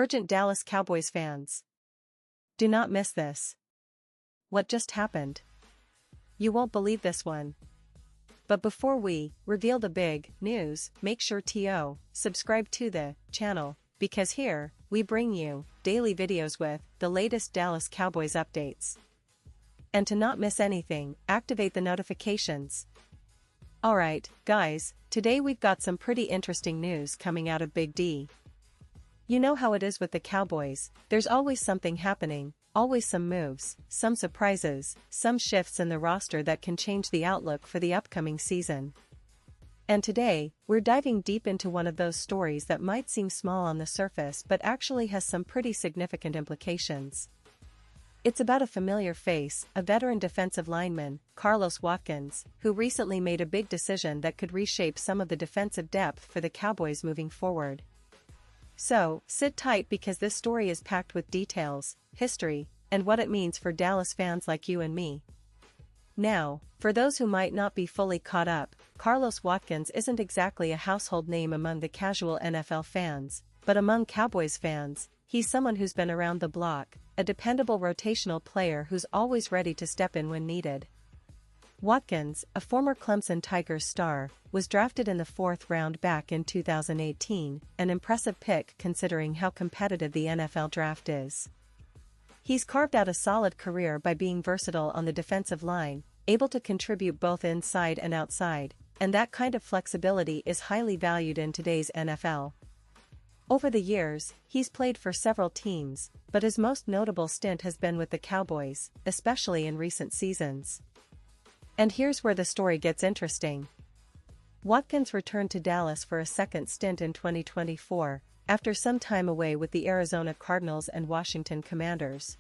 Urgent Dallas Cowboys fans. Do not miss this. What just happened? You won't believe this one. But before we reveal the big news, make sure to subscribe to the channel, because here, we bring you daily videos with the latest Dallas Cowboys updates. And to not miss anything, activate the notifications. Alright, guys, today we've got some pretty interesting news coming out of Big D. You know how it is with the Cowboys, there's always something happening, always some moves, some surprises, some shifts in the roster that can change the outlook for the upcoming season. And today, we're diving deep into one of those stories that might seem small on the surface but actually has some pretty significant implications. It's about a familiar face, a veteran defensive lineman, Carlos Watkins, who recently made a big decision that could reshape some of the defensive depth for the Cowboys moving forward. So, sit tight because this story is packed with details, history, and what it means for Dallas fans like you and me. Now, for those who might not be fully caught up, Carlos Watkins isn't exactly a household name among the casual NFL fans, but among Cowboys fans, he's someone who's been around the block, a dependable rotational player who's always ready to step in when needed. Watkins, a former Clemson Tigers star, was drafted in the 4th round back in 2018, an impressive pick considering how competitive the NFL draft is. He's carved out a solid career by being versatile on the defensive line, able to contribute both inside and outside, and that kind of flexibility is highly valued in today's NFL. Over the years, he's played for several teams, but his most notable stint has been with the Cowboys, especially in recent seasons. And here's where the story gets interesting. Watkins returned to Dallas for a second stint in 2024, after some time away with the Arizona Cardinals and Washington Commanders.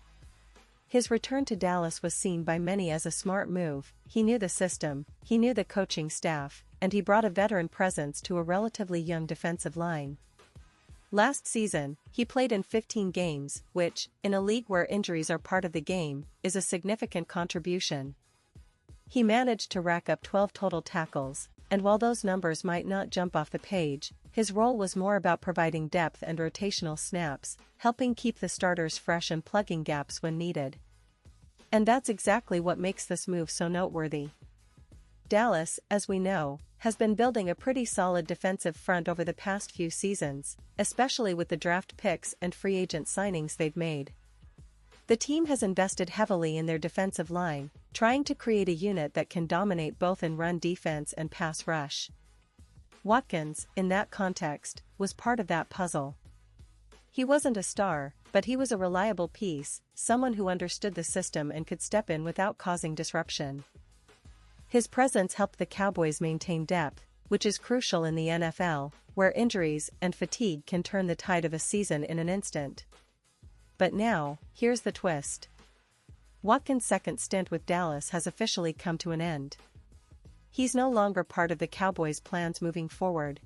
His return to Dallas was seen by many as a smart move. He knew the system, he knew the coaching staff, and he brought a veteran presence to a relatively young defensive line. Last season, he played in 15 games, which, in a league where injuries are part of the game, is a significant contribution. He managed to rack up 12 total tackles, and while those numbers might not jump off the page, his role was more about providing depth and rotational snaps, helping keep the starters fresh and plugging gaps when needed. And that's exactly what makes this move so noteworthy. Dallas, as we know, has been building a pretty solid defensive front over the past few seasons, especially with the draft picks and free agent signings they've made. The team has invested heavily in their defensive line, trying to create a unit that can dominate both in run defense and pass rush. Watkins, in that context, was part of that puzzle. He wasn't a star, but he was a reliable piece, someone who understood the system and could step in without causing disruption. His presence helped the Cowboys maintain depth, which is crucial in the NFL, where injuries and fatigue can turn the tide of a season in an instant. But now, here's the twist. Watkins' second stint with Dallas has officially come to an end. He's no longer part of the Cowboys' plans moving forward.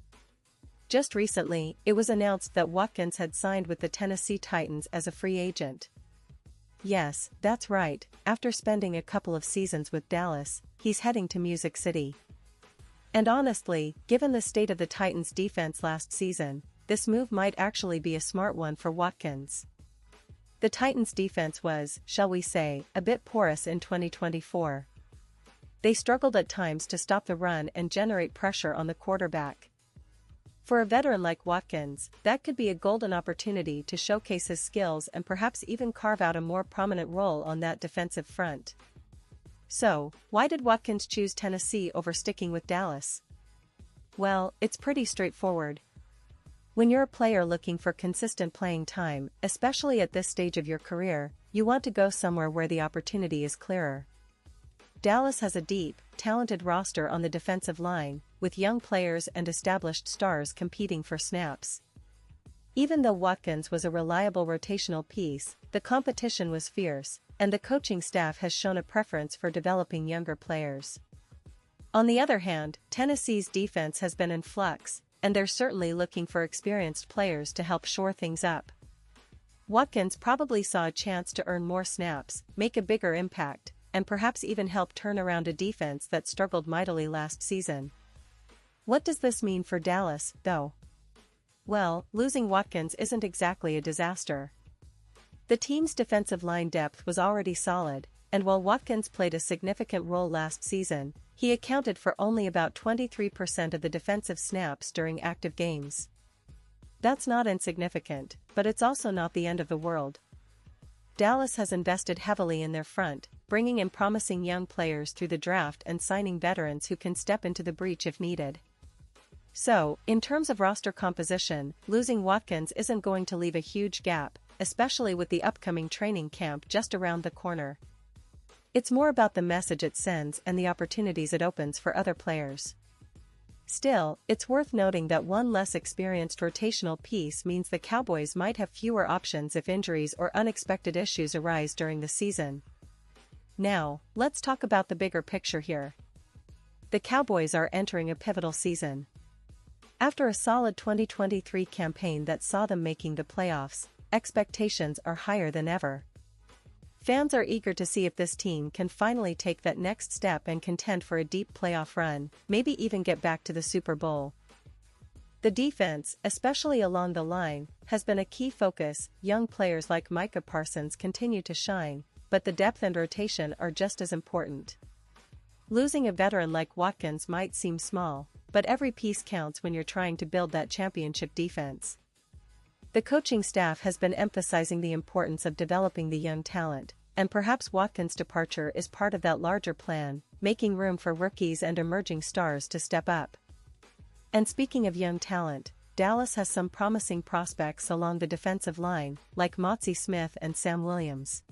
Just recently, it was announced that Watkins had signed with the Tennessee Titans as a free agent. Yes, that's right, after spending a couple of seasons with Dallas, he's heading to Music City. And honestly, given the state of the Titans' defense last season, this move might actually be a smart one for Watkins. The Titans' defense was, shall we say, a bit porous in 2024. They struggled at times to stop the run and generate pressure on the quarterback. For a veteran like Watkins, that could be a golden opportunity to showcase his skills and perhaps even carve out a more prominent role on that defensive front. So, why did Watkins choose Tennessee over sticking with Dallas? Well, it's pretty straightforward. When you're a player looking for consistent playing time, especially at this stage of your career, you want to go somewhere where the opportunity is clearer. Dallas has a deep, talented roster on the defensive line, with young players and established stars competing for snaps. Even though Watkins was a reliable rotational piece, the competition was fierce, and the coaching staff has shown a preference for developing younger players. On the other hand, Tennessee's defense has been in flux, and they're certainly looking for experienced players to help shore things up. Watkins probably saw a chance to earn more snaps, make a bigger impact, and perhaps even help turn around a defense that struggled mightily last season. What does this mean for Dallas, though? Well, losing Watkins isn't exactly a disaster. The team's defensive line depth was already solid, and while Watkins played a significant role last season, he accounted for only about 23% of the defensive snaps during active games. That's not insignificant, but it's also not the end of the world. Dallas has invested heavily in their front, bringing in promising young players through the draft and signing veterans who can step into the breach if needed. So, in terms of roster composition, losing Watkins isn't going to leave a huge gap, especially with the upcoming training camp just around the corner. It's more about the message it sends and the opportunities it opens for other players. Still, it's worth noting that one less experienced rotational piece means the Cowboys might have fewer options if injuries or unexpected issues arise during the season. Now, let's talk about the bigger picture here. The Cowboys are entering a pivotal season. After a solid 2023 campaign that saw them making the playoffs, expectations are higher than ever. Fans are eager to see if this team can finally take that next step and contend for a deep playoff run, maybe even get back to the Super Bowl. The defense, especially along the line, has been a key focus. Young players like Micah Parsons continue to shine, but the depth and rotation are just as important. Losing a veteran like Watkins might seem small, but every piece counts when you're trying to build that championship defense. The coaching staff has been emphasizing the importance of developing the young talent, and perhaps Watkins' departure is part of that larger plan, making room for rookies and emerging stars to step up. And speaking of young talent, Dallas has some promising prospects along the defensive line, like Motzie Smith and Sam Williams.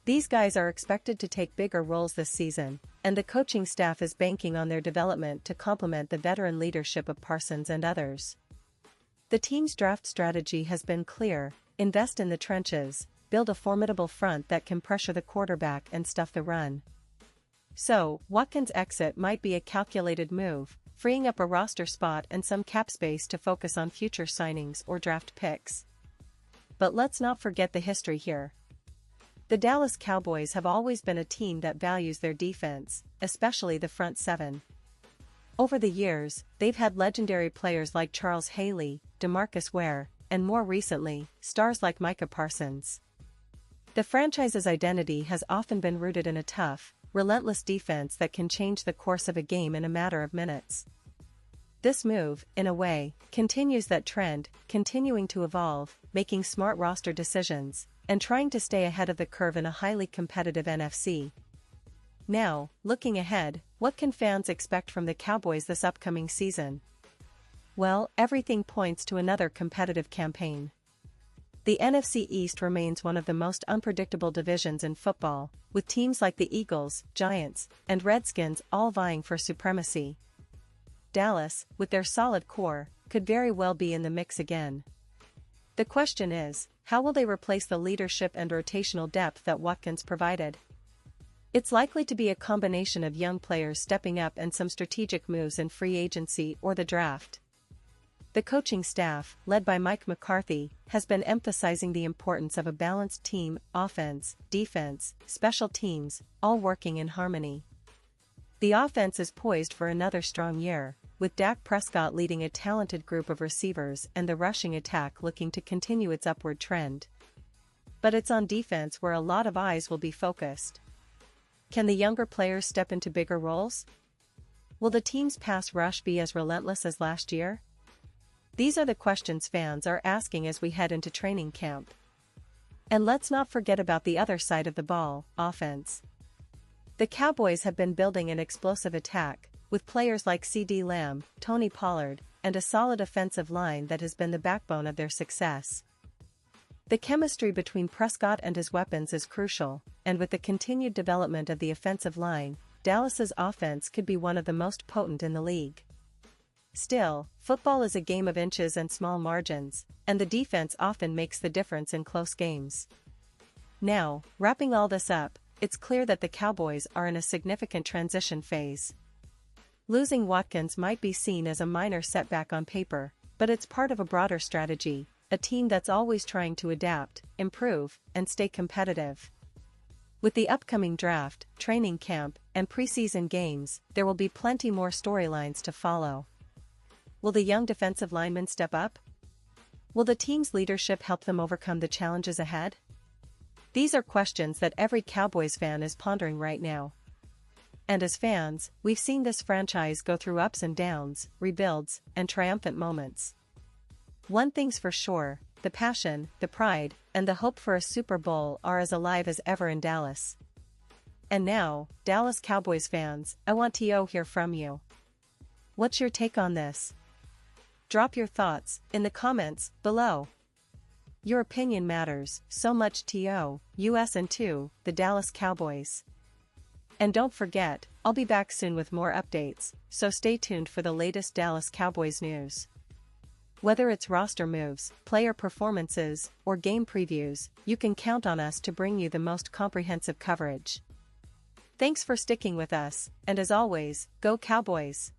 These guys are expected to take bigger roles this season, and the coaching staff is banking on their development to complement the veteran leadership of Parsons and others. The team's draft strategy has been clear: invest in the trenches, build a formidable front that can pressure the quarterback and stuff the run. So, Watkins' exit might be a calculated move, freeing up a roster spot and some cap space to focus on future signings or draft picks. But let's not forget the history here. The Dallas Cowboys have always been a team that values their defense, especially the front seven. Over the years, they've had legendary players like Charles Haley, DeMarcus Ware, and more recently, stars like Micah Parsons. The franchise's identity has often been rooted in a tough, relentless defense that can change the course of a game in a matter of minutes. This move, in a way, continues that trend, continuing to evolve, making smart roster decisions, and trying to stay ahead of the curve in a highly competitive NFC. Now, looking ahead, what can fans expect from the Cowboys this upcoming season? Well, everything points to another competitive campaign. The NFC East remains one of the most unpredictable divisions in football, with teams like the Eagles, Giants, and Redskins all vying for supremacy. Dallas, with their solid core, could very well be in the mix again. The question is, how will they replace the leadership and rotational depth that Watkins provided? It's likely to be a combination of young players stepping up and some strategic moves in free agency or the draft. The coaching staff, led by Mike McCarthy, has been emphasizing the importance of a balanced team: offense, defense, special teams, all working in harmony. The offense is poised for another strong year, with Dak Prescott leading a talented group of receivers and the rushing attack looking to continue its upward trend. But it's on defense where a lot of eyes will be focused. Can the younger players step into bigger roles? Will the team's pass rush be as relentless as last year? These are the questions fans are asking as we head into training camp. And let's not forget about the other side of the ball: offense. The Cowboys have been building an explosive attack, with players like CeeDee Lamb, Tony Pollard, and a solid offensive line that has been the backbone of their success. The chemistry between Prescott and his weapons is crucial, and with the continued development of the offensive line, Dallas's offense could be one of the most potent in the league. Still, football is a game of inches and small margins, and the defense often makes the difference in close games. Now, wrapping all this up, it's clear that the Cowboys are in a significant transition phase. Losing Watkins might be seen as a minor setback on paper, but it's part of a broader strategy: a team that's always trying to adapt, improve, and stay competitive. With the upcoming draft, training camp, and preseason games, there will be plenty more storylines to follow. Will the young defensive linemen step up? Will the team's leadership help them overcome the challenges ahead? These are questions that every Cowboys fan is pondering right now. And as fans, we've seen this franchise go through ups and downs, rebuilds, and triumphant moments. One thing's for sure, the passion, the pride, and the hope for a Super Bowl are as alive as ever in Dallas. And now, Dallas Cowboys fans, I want to hear from you. What's your take on this? Drop your thoughts in the comments below. Your opinion matters so much to us and to the Dallas Cowboys. And don't forget, I'll be back soon with more updates, so stay tuned for the latest Dallas Cowboys news. Whether it's roster moves, player performances, or game previews, you can count on us to bring you the most comprehensive coverage. Thanks for sticking with us, and as always, go Cowboys!